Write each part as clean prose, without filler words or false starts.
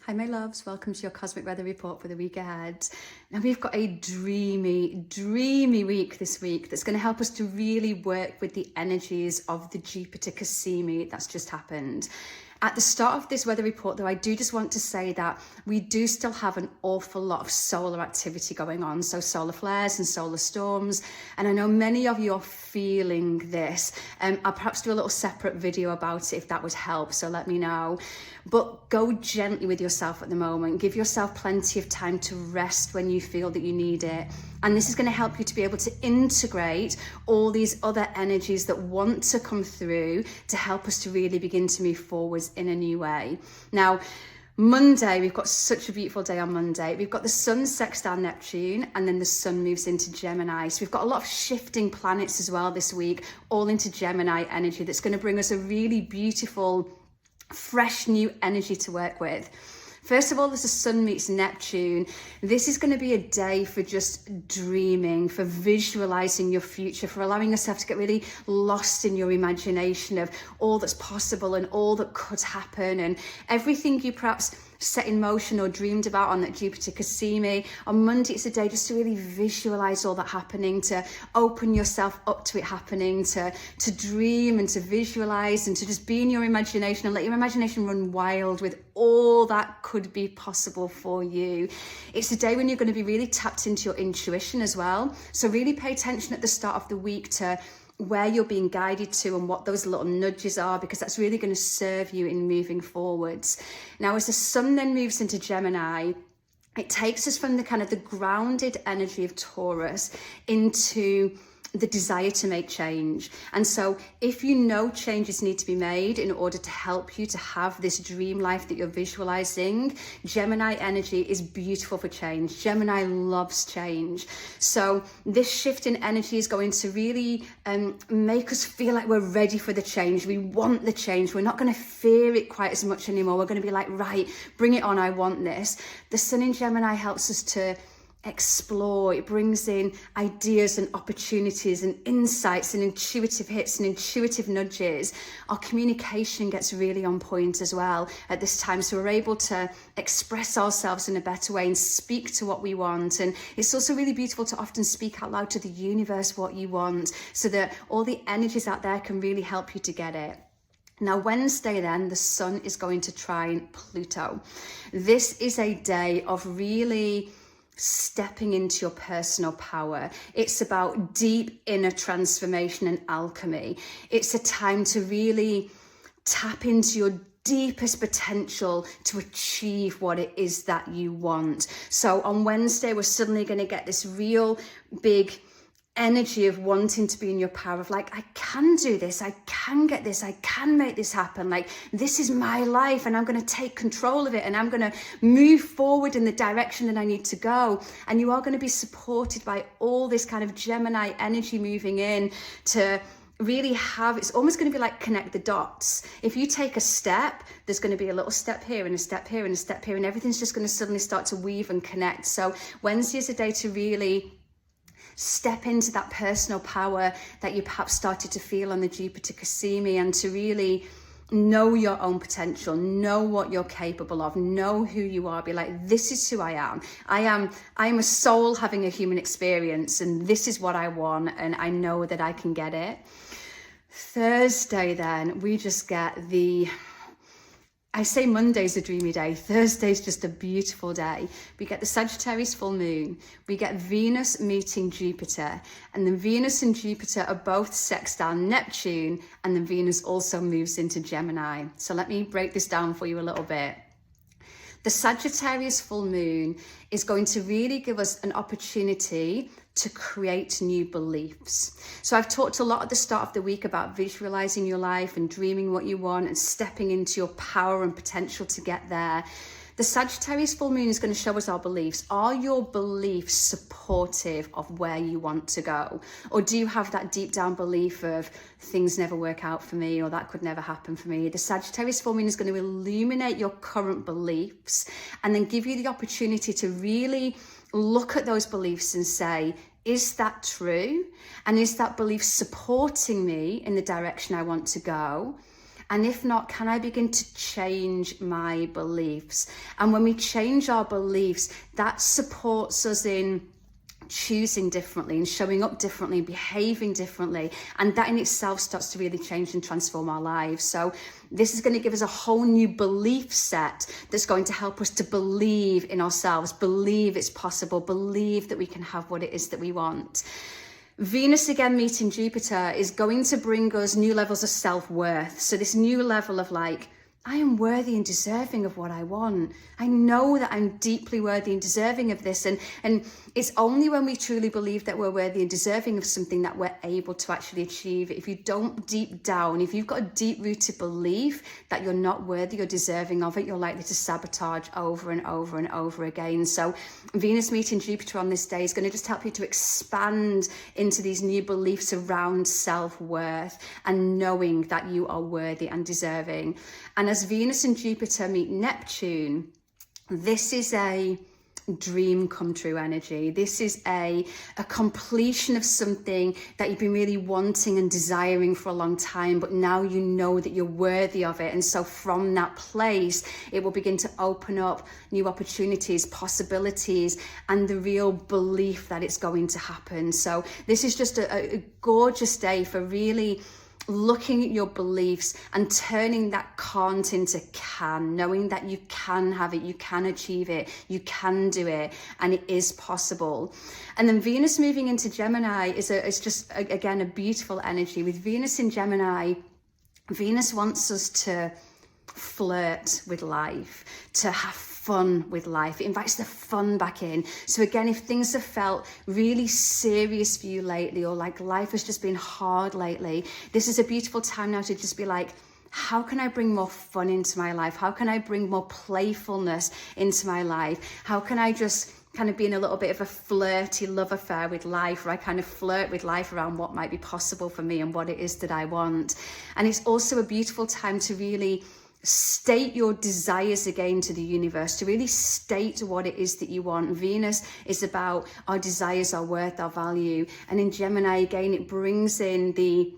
Hi my loves, welcome to your cosmic weather report for the week ahead. Now we've got a dreamy week this week that's going to help us to really work with the energies of the Jupiter cazimi that's just happened. At the start of this weather report though, I do just want to say that we do still have an awful lot of solar activity going on, so solar flares and solar storms, and I know many of you are feeling this. I'll perhaps do a little separate video about it if that would help, so let me know. But go gently with yourself at the moment. Give yourself plenty of time to rest when you feel that you need it. And this is going to help you to be able to integrate all these other energies that want to come through to help us to really begin to move forwards in a new way. Now, Monday, we've got such a beautiful day on Monday. We've got the sun sextile Neptune, and then the sun moves into Gemini. So we've got a lot of shifting planets as well this week, all into Gemini energy. That's going to bring us a really beautiful, fresh new energy to work with. First of all, there's the sun meets Neptune. This is going to be a day for just dreaming, for visualizing your future, for allowing yourself to get really lost in your imagination of all that's possible and all that could happen, and everything you perhaps set in motion or dreamed about on that Jupiter cazimi. On Monday, it's a day just to really visualize all that happening, to open yourself up to it happening, to dream and to visualize and to just be in your imagination and let your imagination run wild with all that could be possible for you. It's a day when you're going to be really tapped into your intuition as well. So really pay attention at the start of the week to where you're being guided to and what those little nudges are, because that's really going to serve you in moving forwards. Now, as the sun then moves into Gemini, it takes us from the kind of the grounded energy of Taurus into the desire to make change. And so if you know changes need to be made in order to help you to have this dream life that you're visualizing, Gemini energy is beautiful for change. Gemini loves change. So this shift in energy is going to really make us feel like we're ready for the change. We want the change. We're not going to fear it quite as much anymore. We're going to be like, right, bring it on. I want this. The sun in Gemini helps us to explore. It brings in ideas and opportunities and insights and intuitive hits and intuitive nudges. Our communication gets really on point as well at this time, so we're able to express ourselves in a better way and speak to what we want. And it's also really beautiful to often speak out loud to the universe what you want, so that all the energies out there can really help you to get it. Now, Wednesday then, the sun is going to trine Pluto. This is a day of really stepping into your personal power. It's about deep inner transformation and alchemy. It's a time to really tap into your deepest potential to achieve what it is that you want. So on Wednesday, we're suddenly going to get this real big energy of wanting to be in your power, of like, I can do this, I can get this, I can make this happen, like this is my life and I'm going to take control of it and I'm going to move forward in the direction that I need to go. And you are going to be supported by all this kind of Gemini energy moving in to really have, it's almost going to be like connect the dots. If you take a step, there's going to be a little step here and a step here and a step here, and everything's just going to suddenly start to weave and connect. So Wednesday is a day to really step into that personal power that you perhaps started to feel on the Jupiter cazimi, and to really know your own potential, know what you're capable of, know who you are, be like, this is who I am. I am a soul having a human experience, and this is what I want, and I know that I can get it. Thursday then, we just get I say Monday's a dreamy day, Thursday's just a beautiful day. We get the Sagittarius full moon, we get Venus meeting Jupiter, and then Venus and Jupiter are both sextile Neptune, and then Venus also moves into Gemini. So let me break this down for you a little bit. The Sagittarius full moon is going to really give us an opportunity to create new beliefs. So I've talked a lot at the start of the week about visualizing your life and dreaming what you want and stepping into your power and potential to get there. The Sagittarius full moon is going to show us our beliefs. Are your beliefs supportive of where you want to go? Or do you have that deep down belief of things never work out for me, or that could never happen for me? The Sagittarius full moon is going to illuminate your current beliefs and then give you the opportunity to really look at those beliefs and say, is that true? And is that belief supporting me in the direction I want to go? And if not, can I begin to change my beliefs? And when we change our beliefs, that supports us in choosing differently and showing up differently and behaving differently, and that in itself starts to really change and transform our lives. So this is going to give us a whole new belief set that's going to help us to believe in ourselves, believe it's possible, believe that we can have what it is that we want. Venus again meeting Jupiter is going to bring us new levels of self-worth. So this new level of like, I am worthy and deserving of what I want. I know that I'm deeply worthy and deserving of this. And it's only when we truly believe that we're worthy and deserving of something that we're able to actually achieve it. If you don't deep down, if you've got a deep-rooted belief that you're not worthy or deserving of it, you're likely to sabotage over and over and over again. So Venus meeting Jupiter on this day is going to just help you to expand into these new beliefs around self-worth and knowing that you are worthy and deserving. And as Venus and Jupiter meet Neptune, this is a dream come true energy. This is a completion of something that you've been really wanting and desiring for a long time, but now you know that you're worthy of it. And so from that place, it will begin to open up new opportunities, possibilities, and the real belief that it's going to happen. So this is just a gorgeous day for really looking at your beliefs and turning that can't into can, knowing that you can have it, you can achieve it, you can do it, and it is possible. And then Venus moving into Gemini is just, again, a beautiful energy. With Venus in Gemini, Venus wants us to flirt with life, to have fun with life. It invites the fun back in. So again, if things have felt really serious for you lately, or like life has just been hard lately, this is a beautiful time now to just be like, how can I bring more fun into my life? How can I bring more playfulness into my life? How can I just kind of be in a little bit of a flirty love affair with life, where I kind of flirt with life around what might be possible for me and what it is that I want. And it's also a beautiful time to really state your desires again to the universe, to really state what it is that you want. Venus is about our desires, our worth, our value. And in Gemini, again, it brings in the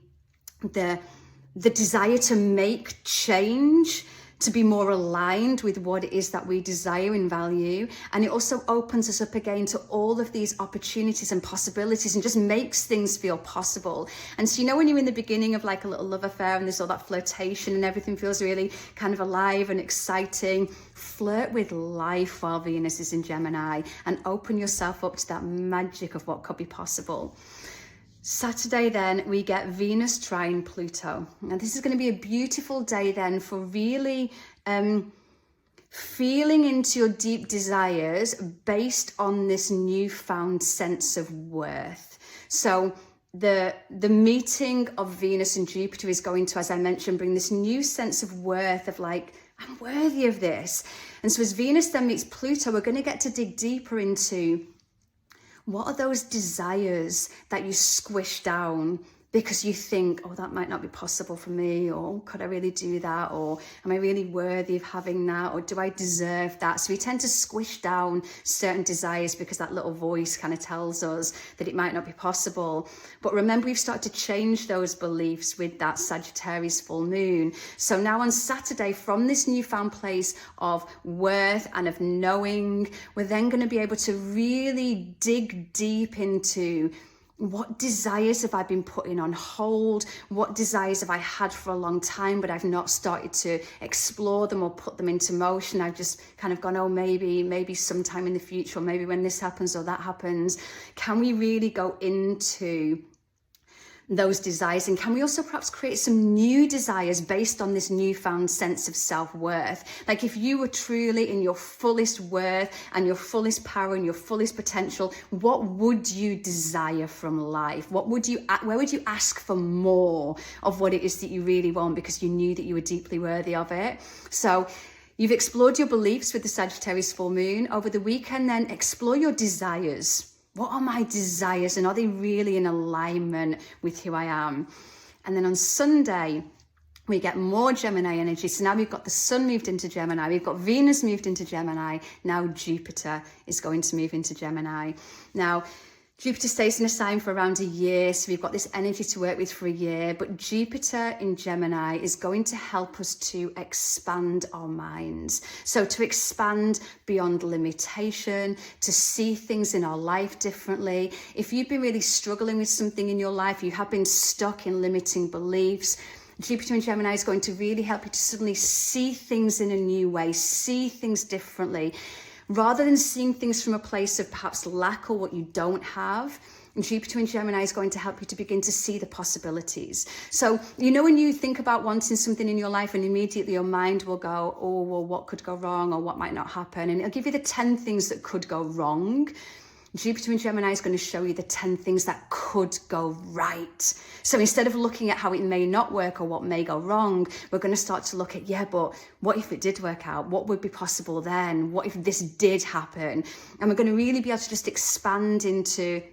desire to make change, to be more aligned with what it is that we desire and value. And it also opens us up again to all of these opportunities and possibilities, and just makes things feel possible. And so, you know, when you're in the beginning of like a little love affair and there's all that flirtation and everything feels really kind of alive and exciting, flirt with life while Venus is in Gemini and open yourself up to that magic of what could be possible. Saturday then, we get Venus trine Pluto. Now this is going to be a beautiful day then for really feeling into your deep desires based on this newfound sense of worth. So the meeting of Venus and Jupiter is going to, as I mentioned, bring this new sense of worth, of like, I'm worthy of this. And so as Venus then meets Pluto, we're going to get to dig deeper into what are those desires that you squish down because you think, oh, that might not be possible for me, or could I really do that, or am I really worthy of having that, or do I deserve that? So we tend to squish down certain desires because that little voice kind of tells us that it might not be possible. But remember, we've started to change those beliefs with that Sagittarius full moon. So now on Saturday, from this newfound place of worth and of knowing, we're then going to be able to really dig deep into what desires have I been putting on hold? What desires have I had for a long time, but I've not started to explore them or put them into motion? I've just kind of gone, oh, maybe sometime in the future, or maybe when this happens or that happens. Can we really go into those desires, and can we also perhaps create some new desires based on this newfound sense of self-worth? Like if you were truly in your fullest worth and your fullest power and your fullest potential, what would you desire from life? Where would you ask for more of what it is that you really want, because you knew that you were deeply worthy of it? So you've explored your beliefs with the Sagittarius full moon. Over the weekend then, explore your desires. What are my desires, and are they really in alignment with who I am? And then on Sunday, we get more Gemini energy. So now we've got the Sun moved into Gemini, we've got Venus moved into Gemini, now Jupiter is going to move into Gemini. Now, Jupiter stays in a sign for around a year, so we've got this energy to work with for a year. But Jupiter in Gemini is going to help us to expand our minds. So to expand beyond limitation, to see things in our life differently. If you've been really struggling with something in your life, you have been stuck in limiting beliefs, Jupiter in Gemini is going to really help you to suddenly see things in a new way, see things differently. Rather than seeing things from a place of perhaps lack or what you don't have, Jupiter in Gemini is going to help you to begin to see the possibilities. So, you know, when you think about wanting something in your life and immediately your mind will go, oh, well, what could go wrong or what might not happen? And it'll give you the 10 things that could go wrong. Jupiter in Gemini is going to show you the 10 things that could go right. So instead of looking at how it may not work or what may go wrong, we're going to start to look at, yeah, but what if it did work out? What would be possible then? What if this did happen? And we're going to really be able to just expand into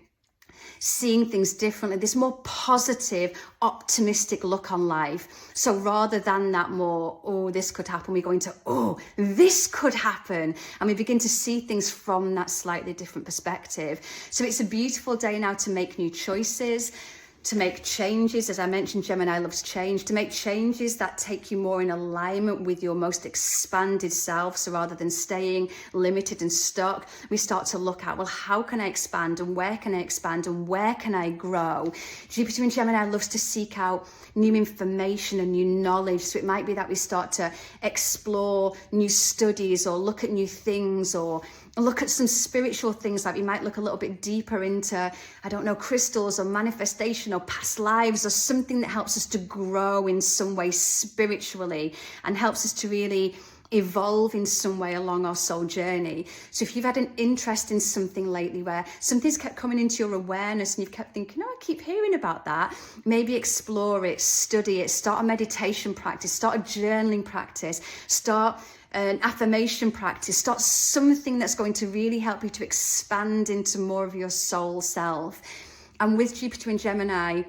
seeing things differently, this more positive, optimistic look on life. So rather than that more, oh, this could happen, we go into, oh, this could happen. And we begin to see things from that slightly different perspective. So it's a beautiful day now to make new choices, to make changes. As I mentioned, Gemini loves change, to make changes that take you more in alignment with your most expanded self. So rather than staying limited and stuck, we start to look at, well, how can I expand and where can I expand and where can I grow? Jupiter in Gemini loves to seek out new information and new knowledge. So it might be that we start to explore new studies or look at new things or look at some spiritual things, like we might look a little bit deeper into, I don't know, crystals or manifestation or past lives or something that helps us to grow in some way spiritually and helps us to really evolve in some way along our soul journey. So if you've had an interest in something lately where something's kept coming into your awareness and you've kept thinking, oh, I keep hearing about that, maybe explore it, study it, start a meditation practice, start a journaling practice, start an affirmation practice, start something that's going to really help you to expand into more of your soul self. And with Jupiter in Gemini,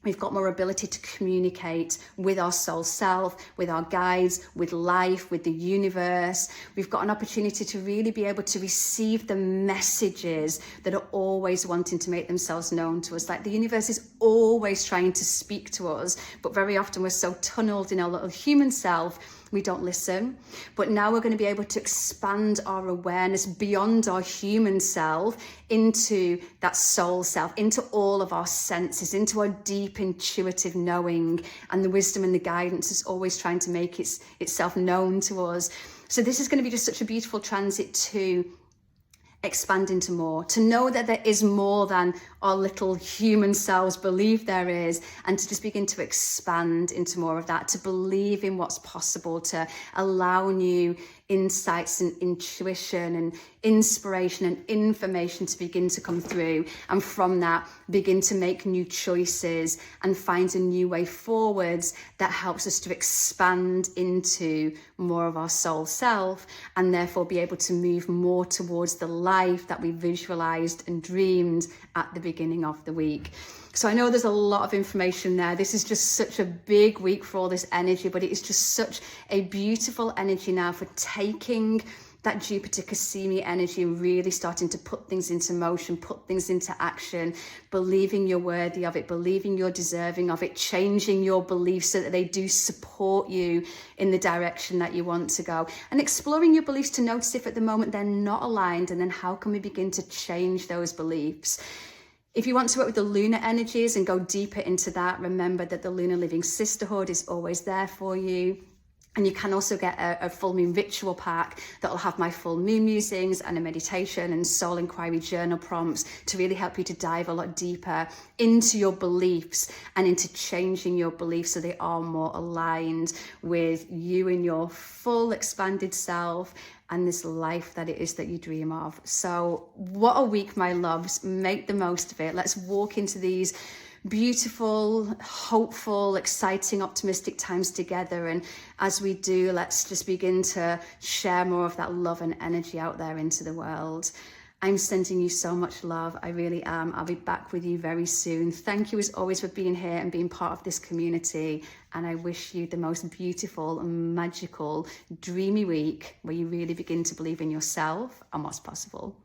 we've got more ability to communicate with our soul self, with our guides, with life, with the universe. We've got an opportunity to really be able to receive the messages that are always wanting to make themselves known to us. Like the universe is always trying to speak to us, but very often we're so tunneled in our little human self, we don't listen. But now we're going to be able to expand our awareness beyond our human self into that soul self, into all of our senses, into our deep intuitive knowing, and the wisdom and the guidance is always trying to make itself known to us. So this is going to be just such a beautiful transit to expand into more, to know that there is more than our little human selves believe there is, and to just begin to expand into more of that, to believe in what's possible, to allow new insights and intuition and inspiration and information to begin to come through, and from that begin to make new choices and find a new way forwards that helps us to expand into more of our soul self, and therefore be able to move more towards the life that we visualized and dreamed at the beginning of the week. So I know there's a lot of information there. This is just such a big week for all this energy, but it is just such a beautiful energy now for taking that Jupiter cazimi energy and really starting to put things into motion, put things into action, believing you're worthy of it, believing you're deserving of it, changing your beliefs so that they do support you in the direction that you want to go, and exploring your beliefs to notice if at the moment they're not aligned, and then how can we begin to change those beliefs. If you want to work with the lunar energies and go deeper into that, remember that the Lunar Living Sisterhood is always there for you. And you can also get a full moon ritual pack that will have my full moon musings and a meditation and soul inquiry journal prompts to really help you to dive a lot deeper into your beliefs and into changing your beliefs so they are more aligned with you and your full expanded self and this life that it is that you dream of. So what a week, my loves. Make the most of it. Let's walk into these beautiful, hopeful, exciting, optimistic times together. And as we do, let's just begin to share more of that love and energy out there into the world. I'm sending you so much love. I really am. I'll be back with you very soon. Thank you as always for being here and being part of this community. And I wish you the most beautiful, magical, dreamy week where you really begin to believe in yourself and what's possible.